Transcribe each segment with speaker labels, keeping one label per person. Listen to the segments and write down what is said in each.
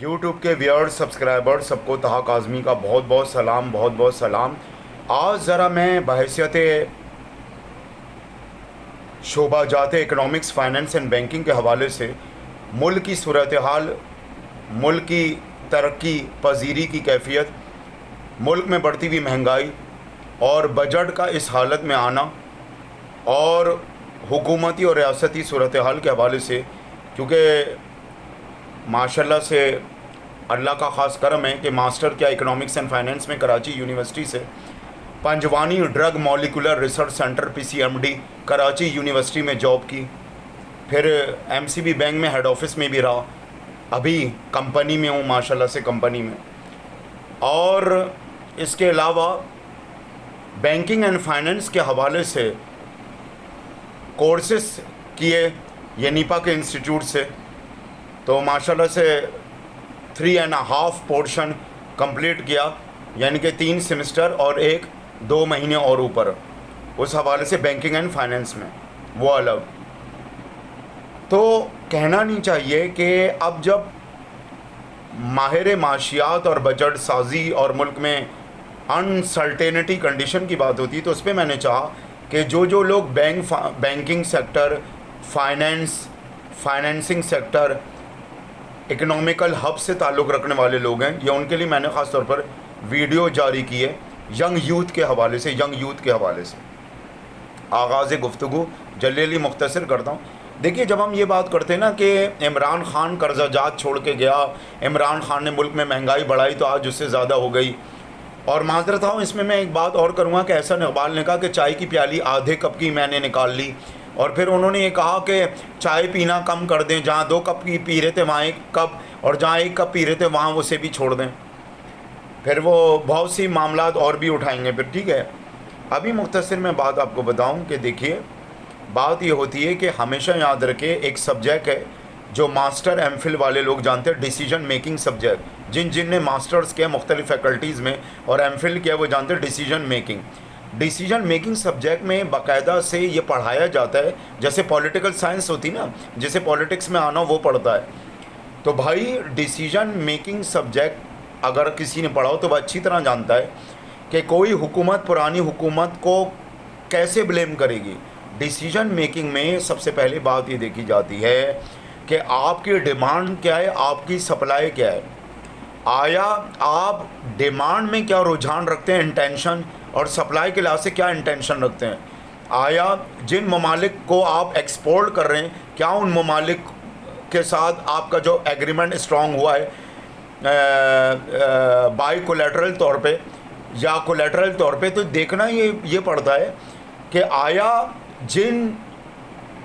Speaker 1: YouTube के viewers subscribers सबको तहा काज़मी का बहुत बहुत सलाम, बहुत बहुत सलाम। आज ज़रा मैं बहैसियत शोबाजात इकनॉमिक्स, फाइनेंस एंड बैंकिंग के हवाले से मुल्क की सूरत हाल, मुल्क की तरक्की पजीरी की कैफियत, मुल्क में बढ़ती हुई महंगाई और बजट का इस हालत में आना और हुकूमती और रियासती सूरत हाल के हवाले से, क्योंकि माशाल्लाह से अल्लाह का ख़ास करम है कि मास्टर क्या इकनॉमिक्स एंड फाइनेंस में कराची यूनिवर्सिटी से, Panjwani drug molecular research centre PCMD Karachi university में जॉब की, फिर MCB बैंक में हेड ऑफिस में भी रहा, अभी कंपनी में हूँ माशाल्लाह से कंपनी में, और इसके अलावा बैंकिंग एंड फाइनेंस के हवाले से कोर्सेस किए येनिपा के इंस्टीट्यूट से। तो माशाल्लाह से 3.5 पोर्शन कंप्लीट किया, यानी कि 3 सेमेस्टर और 1-2 महीने और ऊपर उस हवाले से बैंकिंग एंड फाइनेंस में, वो अलग। तो कहना नहीं चाहिए कि अब जब माहिर माशियात और बजट साजी और मुल्क में अनसर्टेनिटी कंडीशन की बात होती है, तो उस पर मैंने चाहा कि जो लोग banking sector, financing sector, economical hub से ताल्लुक़ रखने वाले लोग हैं, या उनके लिए मैंने ख़ास तौर पर वीडियो जारी की है यंग यूथ के हवाले से। आगाज़ गुफ्तगू जल्दी मुख्तसर करता हूँ। देखिए, जब हम ये बात करते हैं ना कि इमरान ख़ान कर्जा जात छोड़ के गया, इमरान ख़ान ने मुल्क में महंगाई बढ़ाई तो आज उससे ज़्यादा हो गई। और माजरत हूँ, इसमें मैं एक बात और करूँगा कि एहसान इकबाल ने कहा कि चाय की प्याली आधे कप की मैंने निकाल ली, और फिर उन्होंने ये कहा कि चाय पीना कम कर दें, जहाँ 2 कप की पी रहे थे वहाँ 1 कप, और जहाँ 1 कप पी रहे थे वहाँ उसे भी छोड़ दें। फिर वो बहुत सी मामलात और भी उठाएंगे फिर, ठीक है। अभी मुख्तसर में बात आपको बताऊं कि देखिए, बात ये होती है कि हमेशा याद रखें, एक सब्जेक्ट है जो मास्टर MPhil वाले लोग जानते हैं, डिसीजन मेकिंग सब्जेक्ट। जिन ने मास्टर्स किया मुख्तलिफ़ फैकल्टीज़ में और MPhil किया वो जानते हैं डिसीजन मेकिंग सब्जेक्ट में बाकायदा से ये पढ़ाया जाता है। जैसे पॉलिटिकल साइंस होती ना, जैसे पॉलिटिक्स में आना वो पढ़ता है। तो भाई डिसीजन मेकिंग सब्जेक्ट अगर किसी ने पढ़ा हो तो वह अच्छी तरह जानता है कि कोई हुकूमत पुरानी हुकूमत को कैसे ब्लेम करेगी। डिसीजन मेकिंग में सबसे पहले बात ये देखी जाती है कि आपकी डिमांड क्या है, आपकी सप्लाई क्या है। आया आप डिमांड में क्या रुझान रखते हैं, इंटेंशन, और सप्लाई के लिहाज से क्या इंटेंशन रखते हैं। आया जिन ममालिक को आप एक्सपोर्ट कर रहे हैं, क्या उन ममालिक के साथ आपका जो एग्रीमेंट स्ट्रॉन्ग हुआ है बाई कोलेटरल तौर पे या कोलेटरल तौर पे, तो देखना ये पड़ता है कि आया जिन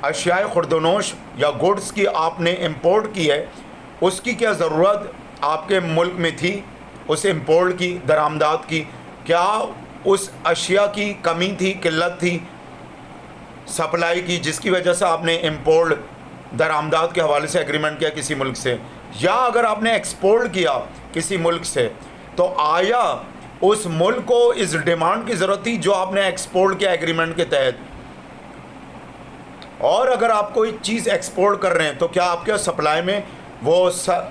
Speaker 1: अशियाए खुर्दनोश या गुड्स की आपने इंपोर्ट की है उसकी क्या ज़रूरत आपके मुल्क में थी, उस इंपोर्ट की, दरामदात की, क्या उस अशिया की कमी थी, किल्लत थी सप्लाई की, जिसकी वजह से आपने इंपोर्ट दरामदात के हवाले से एग्रीमेंट किया किसी मुल्क से। या अगर आपने एक्सपोर्ट किया किसी मुल्क से, तो आया उस मुल्क को इस डिमांड की ज़रूरत थी जो आपने एक्सपोर्ट किया एग्रीमेंट के तहत। और अगर आप कोई चीज़ एक्सपोर्ट कर रहे हैं तो क्या आपके सप्लाई में वो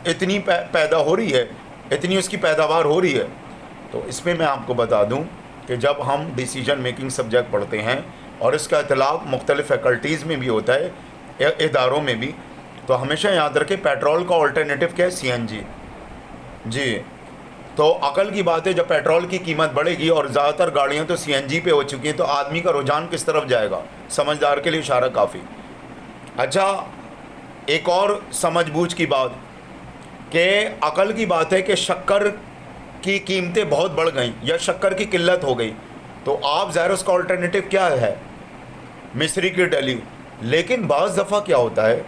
Speaker 1: इतनी पैदा हो रही है, इतनी उसकी पैदावार हो रही है। तो इसमें मैं आपको बता दूं कि जब हम डिसीजन मेकिंग सब्जेक्ट पढ़ते हैं और इसका इतलाक़ मुख्तलिफ़ फैकल्टीज़ में भी होता है, इदारों में भी, तो हमेशा याद रखें पेट्रोल का अल्टरनेटिव क्या है, CNG। जी, तो अकल की बात है, जब पेट्रोल की कीमत बढ़ेगी और ज़्यादातर गाड़ियाँ तो CNG पे हो चुकी हैं, तो आदमी का रुझान किस तरफ जाएगा। समझदार के लिए इशारा काफ़ी। अच्छा, एक और समझ बूझ की बात कि अकल की बात है कि शक्कर की कीमतें बहुत बढ़ गई या शक्कर की किल्लत हो गई, तो आप ज़ाहिर उसका अल्टरनेटिव क्या है, मिस्री की डली। लेकिन बाज़ दफ़ा क्या होता है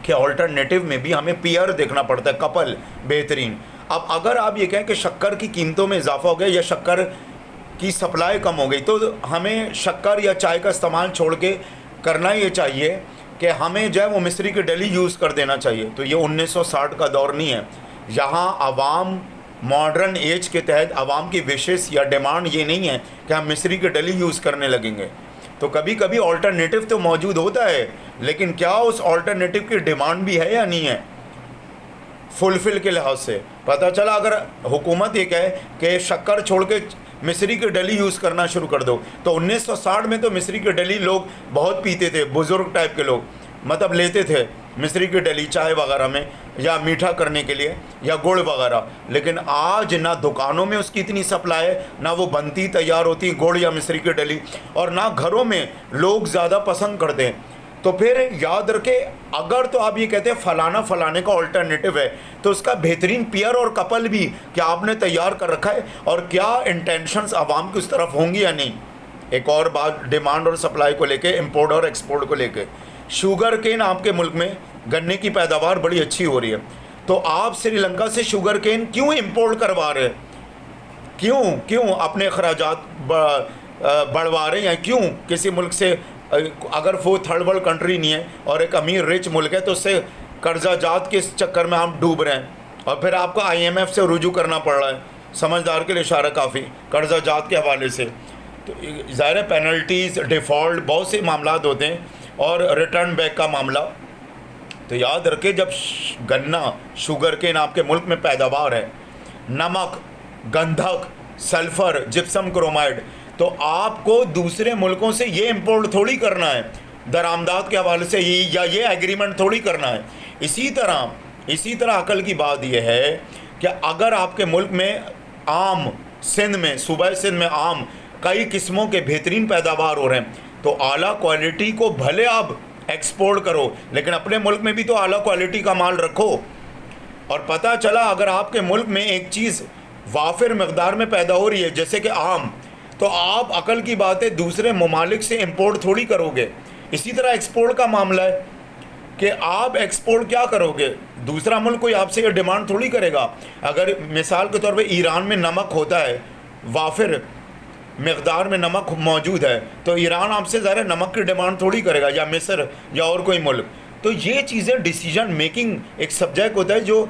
Speaker 1: कि अल्टरनेटिव में भी हमें पेयर देखना पड़ता है, कपल बेहतरीन। अब अगर आप ये कहें कि शक्कर की कीमतों में इजाफा हो गया या शक्कर की सप्लाई कम हो गई, तो हमें शक्कर या चाय का इस्तेमाल छोड़ के करना ये चाहिए कि हमें जो है वो मिस्री की डली यूज़ कर देना चाहिए। तो ये 1960 का दौर नहीं है, यहाँ आवाम मॉडर्न एज के तहत आवाम की विशेष या डिमांड ये नहीं है कि हम मिस्री की डली यूज़ करने लगेंगे। तो कभी कभी ऑल्टरनेटिव तो मौजूद होता है, लेकिन क्या उस ऑल्टरनेटिव की डिमांड भी है या नहीं है। फुलफिल के लिहाज से। पता चला अगर हुकूमत ये कहे कि शक्कर छोड़ के मिस्री की डली यूज़ करना शुरू कर दो, तो 1960 में तो मिस्री की डली लोग बहुत पीते थे, बुज़ुर्ग टाइप के लोग, मतलब लेते थे मिस्री की डली चाय वगैरह में या मीठा करने के लिए या गुड़ वगैरह। लेकिन आज ना दुकानों में उसकी इतनी सप्लाई है, ना वो बनती तैयार होती गुड़ या मिस्री की डली, और ना घरों में लोग ज़्यादा पसंद करते हैं। तो फिर याद रखें, अगर तो आप ये कहते हैं फलाना फलाने का ऑल्टरनेटिव है, तो उसका बेहतरीन पियर और कपल भी क्या आपने तैयार कर रखा है, और क्या इंटेंशंस आवाम की उस तरफ होंगी या नहीं। एक और बात डिमांड और सप्लाई को लेके, इंपोर्ट और एक्सपोर्ट को लेके, शुगर केन आपके मुल्क में गन्ने की पैदावार बड़ी अच्छी हो रही है, तो आप श्रीलंका से शुगर केन क्यों इंपोर्ट करवा रहे हैं? क्यों अपने अखराजात बढ़वा रहे हैं? क्यों किसी मुल्क से, अगर वो थर्ड वर्ल्ड कंट्री नहीं है और एक अमीर रिच मुल्क है, तो उससे कर्जा जात के चक्कर में आप डूब रहे हैं, और फिर आपको IMF से रुजू करना पड़ रहा है। समझदार के लिए इशारा काफ़ी, कर्जा जात के हवाले से। तो ज़ाहिर पेनल्टीज़, डिफ़ॉल्ट, बहुत से मामला होते हैं, और रिटर्न बैक का मामला। तो याद रखें, जब गन्ना शुगर केन आपके मुल्क में पैदावार है, नमक, गंधक, सल्फ़र, जिप्सम क्रोमाइड, तो आपको दूसरे मुल्कों से ये इंपोर्ट थोड़ी करना है दरामदात के हवाले से, या ये एग्रीमेंट थोड़ी करना है। इसी तरह अकल की बात यह है कि अगर आपके मुल्क में आम, सिंध में, सूबा सिंध में आम कई किस्मों के बेहतरीन पैदावार हो रहे हैं, तो आला क्वालिटी को भले आप एक्सपोर्ट करो, लेकिन अपने मुल्क में भी तो आला क्वालिटी का माल रखो। और पता चला अगर आपके मुल्क में एक चीज़ वाफिर मकदार में पैदा हो रही है, जैसे कि आम, तो आप अकल की बात है दूसरे ममालिक से इंपोर्ट थोड़ी करोगे। इसी तरह एक्सपोर्ट का मामला है कि आप एक्सपोर्ट क्या करोगे, दूसरा मुल्क कोई आपसे ये डिमांड थोड़ी करेगा। अगर मिसाल के तौर पे ईरान में नमक होता है, वाफिर मकदार में नमक मौजूद है, तो ईरान आपसे ज़्यादा नमक की डिमांड थोड़ी करेगा, या मिस्र या और कोई मुल्क। तो ये चीज़ें डिसीजन मेकिंग एक सब्जेक्ट होता है जो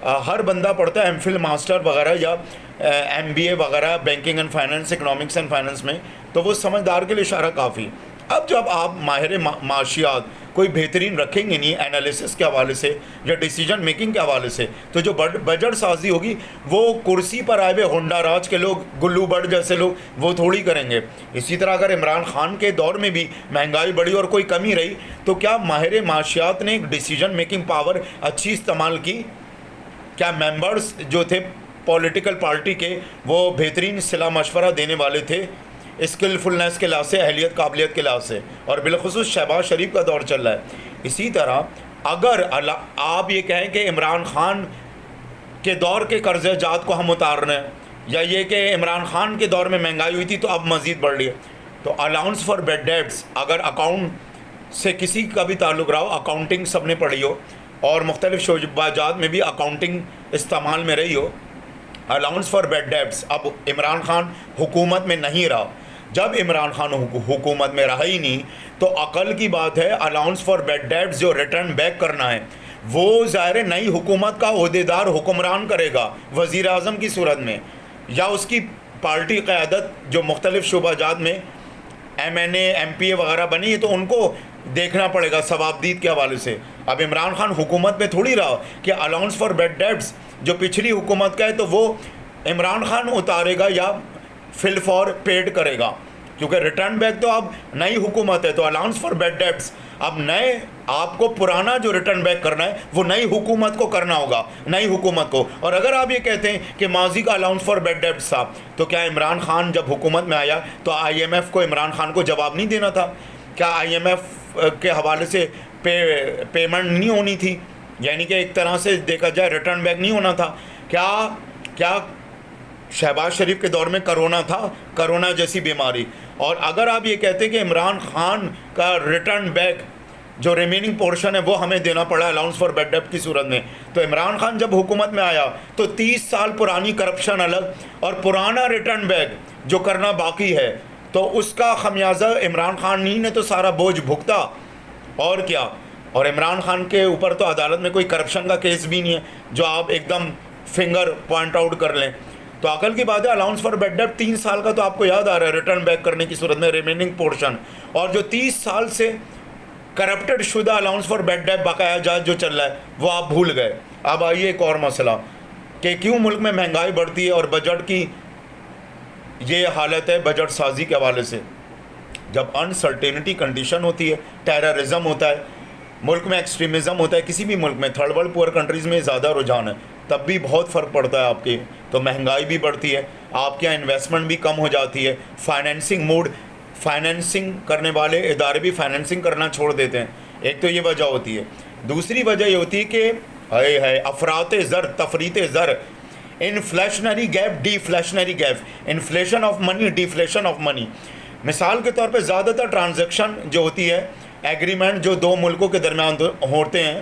Speaker 1: हर बंदा पढ़ता है, MPhil मास्टर वगैरह या MBA वगैरह, banking and finance, economics and finance में, तो वो समझदार के लिए इशारा काफ़ी। अब जब आप माहिर माशियात कोई बेहतरीन रखेंगे नहीं एनालिसिस के हवाले से या डिसीजन मेकिंग के हवाले से, तो जो बजट साजी होगी वो कुर्सी पर आए हुए होंडा राज के लोग, गुल्लू बट जैसे लोग, वो थोड़ी करेंगे। इसी तरह अगर इमरान खान के दौर में भी महंगाई बढ़ी और कोई कमी रही, तो क्या माहिर माशियात ने डिसीजन मेकिंग पावर अच्छी इस्तेमाल की? क्या मेंबर्स जो थे पॉलिटिकल पार्टी के, वो बेहतरीन सलाह मशवरा देने वाले थे स्किलफुलनेस के लिहाज से, अहलियत काबिलियत के लिहाज से? और बिलखुसूस शहबाज शरीफ का दौर चल रहा है। इसी तरह अगर आप ये कहें कि इमरान खान के दौर के कर्ज़ जात को हम उतार रहे हैं, या ये कि इमरान खान के दौर में महंगाई हुई थी तो अब मज़ीद बढ़ रही है, तो अलाउंस फॉर बेड डेब्ट्स, अगर अकाउंट से किसी का भी ताल्लुक़ रहा हो, अकाउंटिंग सब ने पढ़ी हो और मुख्तलिफ़ शोबाजात में भी अकाउंटिंग इस्तेमाल में रही हो, अलाउंस फॉर बेड डेब्ट्स अब इमरान खान हुकूमत में नहीं रहा। जब इमरान खान हुकूमत में रहा ही नहीं, तो अकल की बात है अलाउंस फॉर बेड डेब्ट्स जो रिटर्न बैक करना है, वो ज़ाहिर नई हुकूमत का ओहदेदार हुक्मरान करेगा वज़ीर आज़म की सूरत में, या उसकी पार्टी क़यादत जो मुख्तलिफ़ शोबाजात में MNA MPA वगैरह बनी है, तो उनको देखना पड़ेगा सवाबदीद के हवाले से। अब इमरान खान हुकूमत में थोड़ी रहा कि अलाउंस फॉर बेड डेब्ट्स जो पिछली हुकूमत का है तो वो इमरान खान उतारेगा या फिल फॉर पेड करेगा, क्योंकि रिटर्न बैक तो अब नई हुकूमत है। तो अलाउंस फॉर बेड डेब्ट्स अब नए, आपको पुराना जो रिटर्न बैक करना है वो नई हुकूमत को करना होगा, नई हुकूमत को। और अगर आप ये कहते हैं कि माजी का अलाउंस फॉर बेड डेब्ट्स था, तो क्या इमरान खान जब हुकूमत में आया तो IMF को इमरान खान को जवाब नहीं देना था? क्या IMF के हवाले से पेमेंट नहीं होनी थी? यानी कि एक तरह से देखा जाए रिटर्न बैक नहीं होना था? क्या शहबाज शरीफ के दौर में करोना था, करोना जैसी बीमारी? और अगर आप ये कहते हैं कि इमरान खान का रिटर्न बैक जो रिमेनिंग पोर्शन है वो हमें देना पड़ा अलाउंस फॉर बेड डेब्ट की सूरत में, तो इमरान खान जब हुकूमत में आया तो 30 साल पुरानी करप्शन अलग और पुराना रिटर्न बैक जो करना बाकी है, तो उसका खमियाजा इमरान खान ही ने तो सारा बोझ भुगता। और क्या, और इमरान खान के ऊपर तो अदालत में कोई करप्शन का केस भी नहीं है जो आप एकदम फिंगर पॉइंट आउट कर लें। तो अकल की बात है, अलाउंस फॉर बेड डेब्ट 3 साल का तो आपको याद आ रहा है रिटर्न बैक करने की सूरत में रिमेनिंग पोर्शन, और जो 30 साल से करप्टेड शुदा अलाउंस फॉर बेड डेब्ट बकाया जात जो चल रहा है वो आप भूल गए। اب آئیے ایک اور مسئلہ کہ کیوں ملک میں مہنگائی بڑھتی ہے اور بجٹ کی یہ حالت ہے بجٹ سازی کے حوالے سے. جب انسرٹینٹی کنڈیشن ہوتی ہے, ٹیررزم ہوتا ہے, ملک میں ایکسٹریمزم ہوتا ہے, کسی بھی ملک میں تھرڈ ورلڈ پور کنٹریز میں زیادہ رجحان ہے, تب بھی بہت فرق پڑتا ہے آپ کی. تو مہنگائی بھی بڑھتی ہے, آپ کے یہاں انویسٹمنٹ بھی کم ہو جاتی ہے, فائنینسنگ کرنے والے ادارے بھی فائنینسنگ کرنا چھوڑ دیتے ہیں. ایک تو یہ وجہ ہوتی ہے. دوسری وجہ یہ ہوتی ہے کہ افراط زر, تفریط زر, inflationary gap, deflationary gap, inflation of money, deflation of money. مثال کے طور پہ زیادہ تر ٹرانزیکشن جو ہوتی ہے, ایگریمنٹ جو دو ملکوں کے درمیان ہوتے ہیں,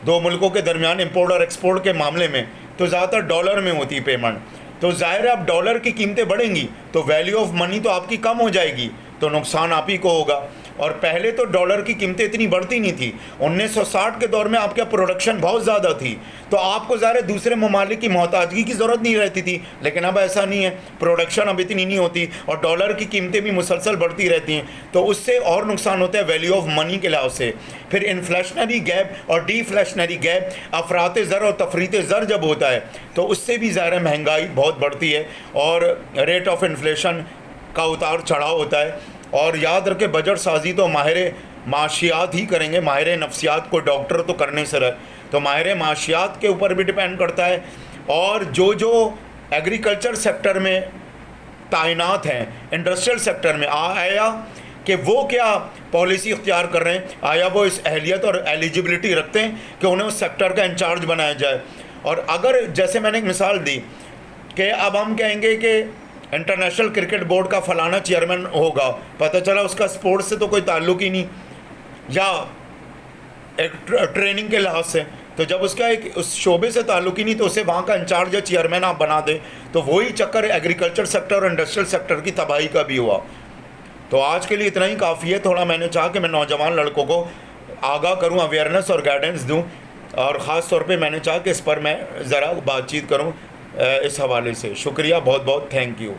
Speaker 1: دو ملکوں کے درمیان امپورٹ اور ایکسپورٹ کے معاملے میں, تو زیادہ تر ڈالر میں ہوتی ہے پیمنٹ. تو ظاہر ہے اب ڈالر کی قیمتیں بڑھیں گی تو ویلیو آف منی تو آپ کی کم ہو جائے گی, تو نقصان آپ ہی کو ہوگا. اور پہلے تو ڈالر کی قیمتیں اتنی بڑھتی نہیں تھی. 1960 کے دور میں آپ کا پروڈکشن بہت زیادہ تھی, تو آپ کو ظاہر دوسرے ممالک کی محتاجگی کی ضرورت نہیں رہتی تھی. لیکن اب ایسا نہیں ہے, پروڈکشن اب اتنی نہیں ہوتی اور ڈالر کی قیمتیں بھی مسلسل بڑھتی رہتی ہیں, تو اس سے اور نقصان ہوتا ہے ویلیو آف منی کے لحاظ سے. پھر انفلیشنری گیپ اور ڈیفلیشنری گیپ, افراط زر اور تفریط زر جب ہوتا ہے تو اس سے بھی ظاہر مہنگائی بہت بڑھتی ہے اور ریٹ آف انفلیشن کا اتار چڑھاؤ ہوتا ہے. اور یاد رکھے بجٹ سازی تو ماہر معاشیات ہی کریں گے, ماہر نفسیات کو ڈاکٹر تو کرنے سے رہے, تو ماہر معاشیات کے اوپر بھی ڈپینڈ کرتا ہے. اور جو ایگریکلچر سیکٹر میں تعینات ہیں, انڈسٹریل سیکٹر میں, آیا کہ وہ کیا پالیسی اختیار کر رہے ہیں, آیا وہ اس اہلیت اور ایلیجبلٹی رکھتے ہیں کہ انہیں اس سیکٹر کا انچارج بنایا جائے. اور اگر جیسے میں نے ایک مثال دی کہ اب ہم کہیں گے کہ انٹرنیشنل کرکٹ بورڈ کا فلانا چیئرمین ہوگا, پتہ چلا اس کا سپورٹس سے تو کوئی تعلق ہی نہیں, یا ایک ٹریننگ کے لحاظ سے, تو جب اس کا ایک اس شعبے سے تعلق ہی نہیں تو اسے وہاں کا انچارج یا چیئرمین آپ بنا دیں, تو وہی چکر ایگریکلچر سیکٹر اور انڈسٹریل سیکٹر کی تباہی کا بھی ہوا. تو آج کے لیے اتنا ہی کافی ہے. تھوڑا میں نے چاہا کہ میں نوجوان لڑکوں کو آگاہ کروں, اویئرنیس اور گائیڈنس دوں, اور خاص طور پہ میں نے چاہا کہ اس پر میں ذرا بات چیت کروں اس حوالے سے. شکریہ, بہت بہت تھینک یو.